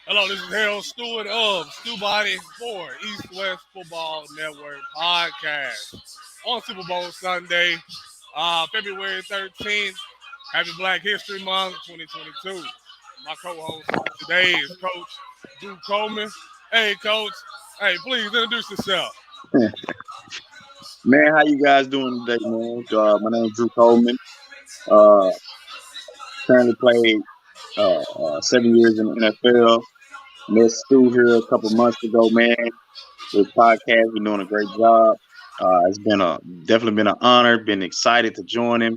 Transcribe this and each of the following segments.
Hello, this is Harold Stewart of Stew Body for East West Football Network podcast on Super Bowl Sunday, February 13th. Happy Black History Month 2022. My co-host today is Coach Drew Coleman. Hey, Coach. Hey, please introduce yourself. Man, how you guys doing today, man? My name is Drew Coleman. Uh, Currently played 7 years in the NFL. Met Stu here a couple months ago, man. With podcast, we're doing a great job. It's been a definitely been an honor. Been excited to join him.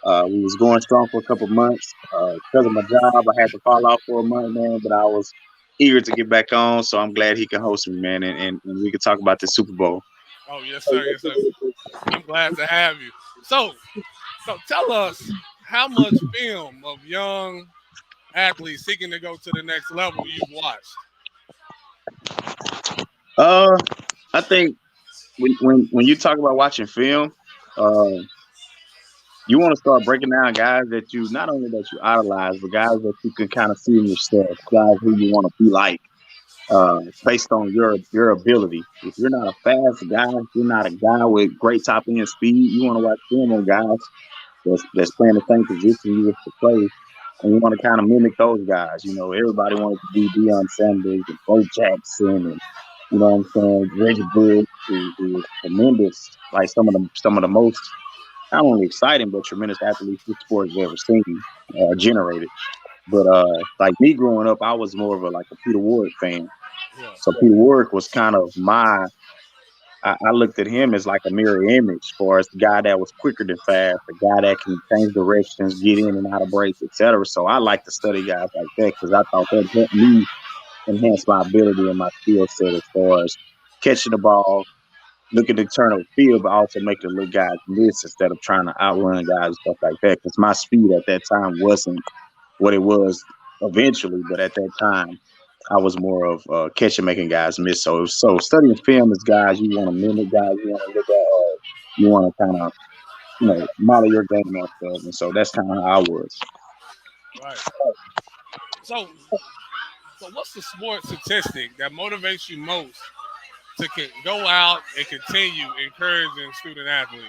We was going strong for a couple months. Because of my job, I had to fall off for a month, man. But I was eager to get back on, so I'm glad he can host me, man, and we can talk about the Super Bowl. Oh, yes, sir. Yes, sir. I'm glad to have you. So tell us how much film of young athletes seeking to go to the next level you've watched. Uh, I think when you talk about watching film, uh, you want to start breaking down guys that you not only that you idolize, but guys that you can kind of see in yourself, guys who you want to be like, based on your ability. If you're not a fast guy, if you're not a guy with great top end speed, you want to watch film on guys that's playing the same position you used to play, and you want to kind of mimic those guys. You know, everybody wanted to be Deion Sanders and Bo Jackson, and you know what I'm saying, Reggie Bush, who was tremendous, like some of the most not only exciting but tremendous athletes this sport has ever seen, generated. But like me growing up, I was more of a Peter Ward fan. Yeah. So Peter Ward was kind of I looked at him as like a mirror image for us, the guy that was quicker than fast, the guy that can change directions, get in and out of breaks, etc. So I like to study guys like that because I thought that helped me enhance my ability and my skill set as far as catching the ball, looking to turn over the field, but also making the little guys miss instead of trying to outrun guys and stuff like that. Because my speed at that time wasn't what it was eventually, but at that time, I was more of catching, making guys miss. So studying film is guys you want to mimic, guys you want to look at, you want to kind of model your game off of, and so that's kind of how I was. Right. So, so what's the sports statistic that motivates you most to go out and continue encouraging student athletes?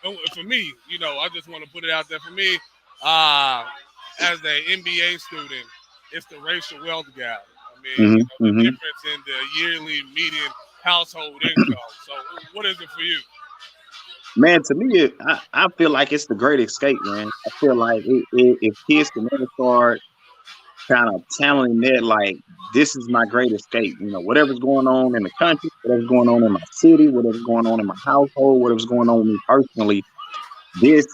And for me, I just want to put it out there. For me, uh, as an NBA student, it's the racial wealth gap. I mean, Hmm. the Hmm. difference in the yearly median household income. So, what is it for you? Man, to me, I feel like it's the great escape, man. I feel like if kids can ever start kind of channeling that, like, this is my great escape. You know, whatever's going on in the country, whatever's going on in my city, whatever's going on in my household, whatever's going on with me personally, this,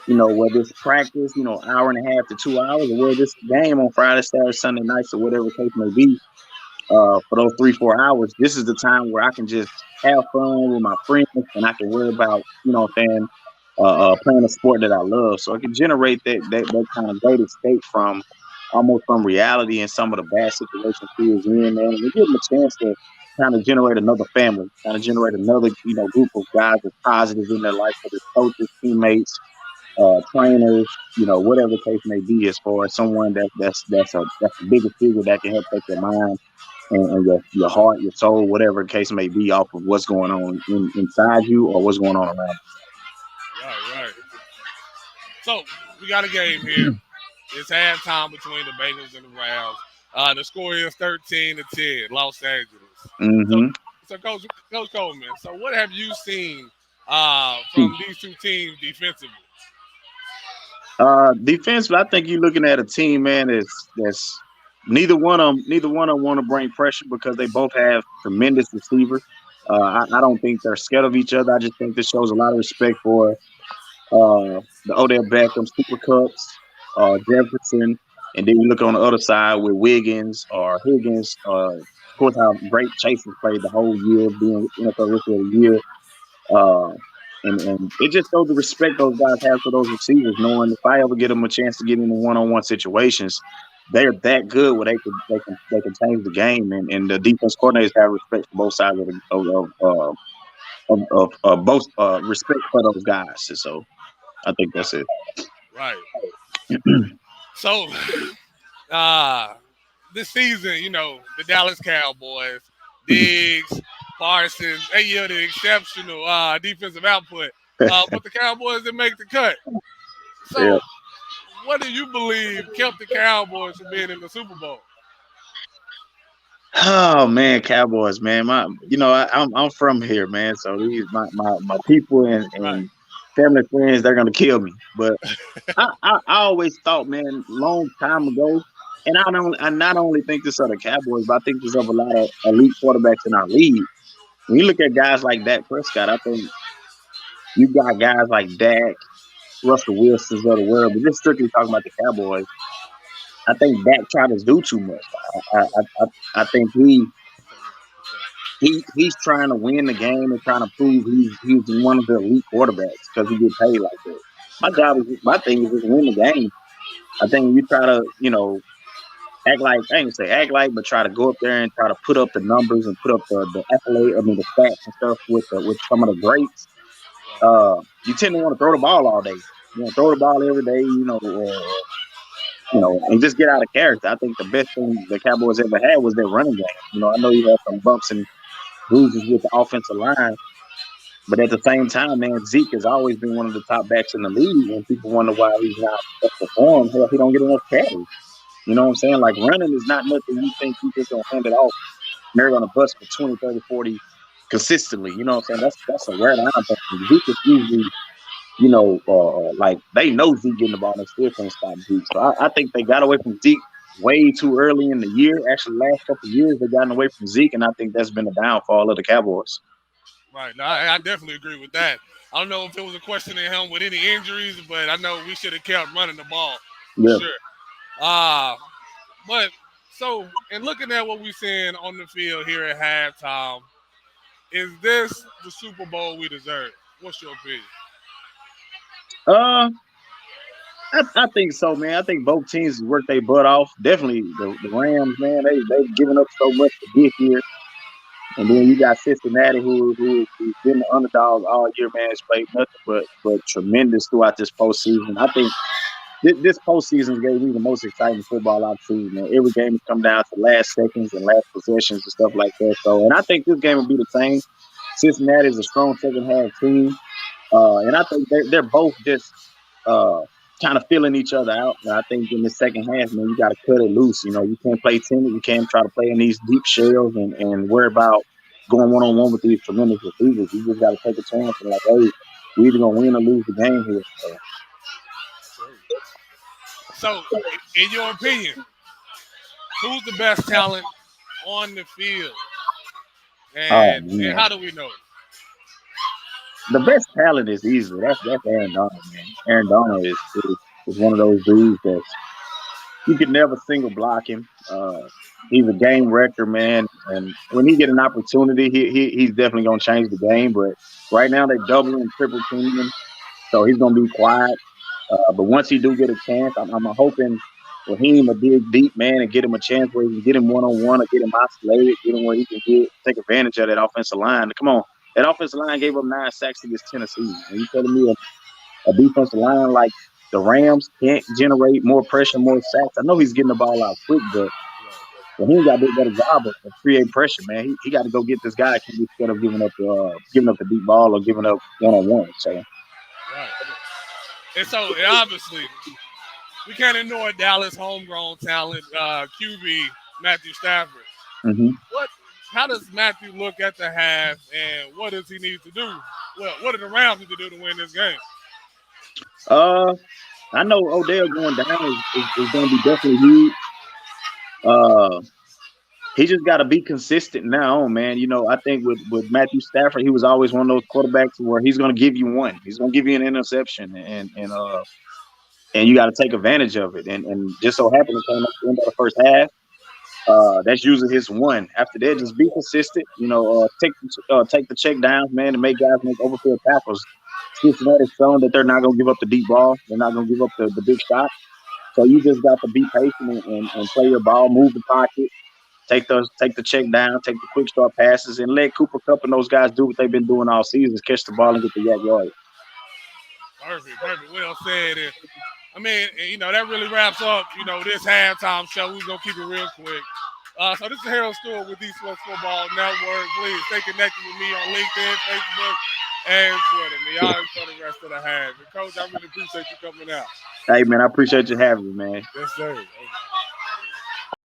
whether it's practice, hour and a half to 2 hours, or whether it's game on Friday, Saturday, Sunday nights, or whatever the case may be, for those 3, 4 hours, this is the time where I can just have fun with my friends and I can worry about, what I'm saying, playing a sport that I love. So I can generate that kind of great escape from almost from reality and some of the bad situations he was in, man. And it give them a chance to kind of generate another family, kind of generate another, group of guys that's positive in their life, whether it's coaches, teammates, trainers, whatever the case may be, as far as someone that's a bigger figure that can help take their mind and your heart, your soul, whatever the case may be, off of what's going on inside you or what's going on around Right, right. So, we got a game here. It's halftime between the Bengals and the Rams. The score is 13-10, Los Angeles. you. So, Hmm. Coach Coleman. So, what have you seen from these two teams defensively? Defensively, I think you're looking at a team, man. That's neither one of them want to bring pressure because they both have tremendous receivers. I don't think they're scared of each other. I just think this shows a lot of respect for the Odell Beckham, Super Cups, Jefferson, and then you look on the other side with Wiggins or Higgins. Of course, how great Chase has played the whole year, being NFL Rookie of the Year. Uh, and it just shows the respect those guys have for those receivers, knowing if I ever get them a chance to get into one-on-one situations, they're that good where they can change the game, and the defense coordinators have respect for both sides of both respect for those guys. And so I think that's it. Right. So, uh, this season, the Dallas Cowboys, Diggs, Parsons, they yielded exceptional defensive output, but the Cowboys didn't make the cut. Yeah. So, what do you believe kept the Cowboys from being in the Super Bowl? Oh man, Cowboys, man. I'm from here, man. So these my people Right, and family friends, they're gonna kill me. But I always thought, man, long time ago, and I not only think this of the Cowboys, but I think this of a lot of elite quarterbacks in our league. When you look at guys like Dak Prescott, I think you got guys like Dak, Russell Wilson's of the world, but just strictly talking about the Cowboys, I think Dak tried to do too much. I think he's trying to win the game and trying to prove he's one of the elite quarterbacks because he get paid like that. My thing is just win the game. I think when you try to act like I ain't gonna say act like, but try to go up there and try to put up the numbers and put up the accolade, I mean the stats and stuff with some of the greats. You tend to want to throw the ball all day. You know, throw the ball every day. And just get out of character. I think the best thing the Cowboys ever had was their running game. I know you had some bumps and bruises with the offensive line, but at the same time, man, Zeke has always been one of the top backs in the league, and people wonder why he's not up to form. Hell, he don't get enough carries. You know what I'm saying? Like running is not nothing you think you just gonna hand it off and they're gonna bust for 20, 30, 40 consistently. You know what I'm saying? That's a rare line thing. Zeke is usually, like they know Zeke getting the ball and they still can't stop Zeke. So I think they got away from Zeke way too early in the year. Actually, last couple of years they gotten away from Zeke, and I think that's been the downfall of the Cowboys. right. No, I definitely agree with that. I don't know if it was a question in him with any injuries, but I know we should have kept running the ball for Yeah. sure. Uh, but so, in looking at what we're seeing on the field here at halftime, is this the Super Bowl we deserve? What's your opinion? Uh, I think so, man. I think both teams worked their butt off. Definitely the Rams, man. They've given up so much to get here, and then you got Cincinnati, who's been the underdogs all year, man. Has played nothing but tremendous throughout this postseason. I think this postseason gave me the most exciting football I've seen, man. Every game has come down to last seconds and last possessions and stuff like that. So, and I think this game will be the same. Cincinnati is a strong second half team. And I think they're both just uh, kind of filling each other out. And I think in the second half, man, you got to cut it loose. You can't play timid. You can't try to play in these deep shells and worry about going one on one with these tremendous receivers. You just got to take a chance and like, hey, we either gonna win or lose the game here. So, So, in your opinion, who's the best talent on the field, oh and man, how do we know? the best talent is easily that's Aaron Donald, man. Aaron Donald is one of those dudes that you could never single block him. He's a game wrecker, man. And when he get an opportunity, he's definitely gonna change the game. But right now they double and triple team him, so he's gonna be quiet. But once he do get a chance, I'm hoping Raheem will dig deep, man, and get him a chance where he can get him one on one or get him isolated, get him where he can take advantage of that offensive line. Come on, that offensive line gave up 9 sacks against Tennessee. And you telling me a defensive line like the Rams can't generate more pressure, more sacks? I know he's getting the ball out quick, but he ain't got to do a better job of create pressure, man. He got to go get this guy instead of giving up the deep ball or giving up one on one. So, Right. And so, and obviously, we can't ignore Dallas homegrown talent, QB Matthew Stafford. hmm What? How does Matthew look at the half, and what does he need to do? Well, what do the Rams need to do to win this game? uh, I know Odell going down is going to be definitely huge. Uh, he just got to be consistent now on, man. I think with Matthew Stafford, he was always one of those quarterbacks where he's going to give you one. He's going to give you an interception, and you got to take advantage of it. And just so happened it came up at the end of the first half. That's usually his one. After that, just be consistent. Take the check downs, man, to make guys make overfield tackles. Cincinnati's shown that they're not going to give up the deep ball. They're not going to give up the big shot. So you just got to be patient and play your ball, move the pocket, take the check down, take the quick start passes, and let Cooper Cup and those guys do what they've been doing all season: catch the ball and get the yak yard. Perfect, perfect. Well said. I mean, that really wraps up, this halftime show. We're going to keep it real quick. So this is Harold Stewart with East West Football Network. Please stay connected with me on LinkedIn, Facebook, and Twitter. Y'all enjoy the rest of the half. And Coach, I really appreciate you coming out. Hey, man, I appreciate you having me, man. Yes, sir.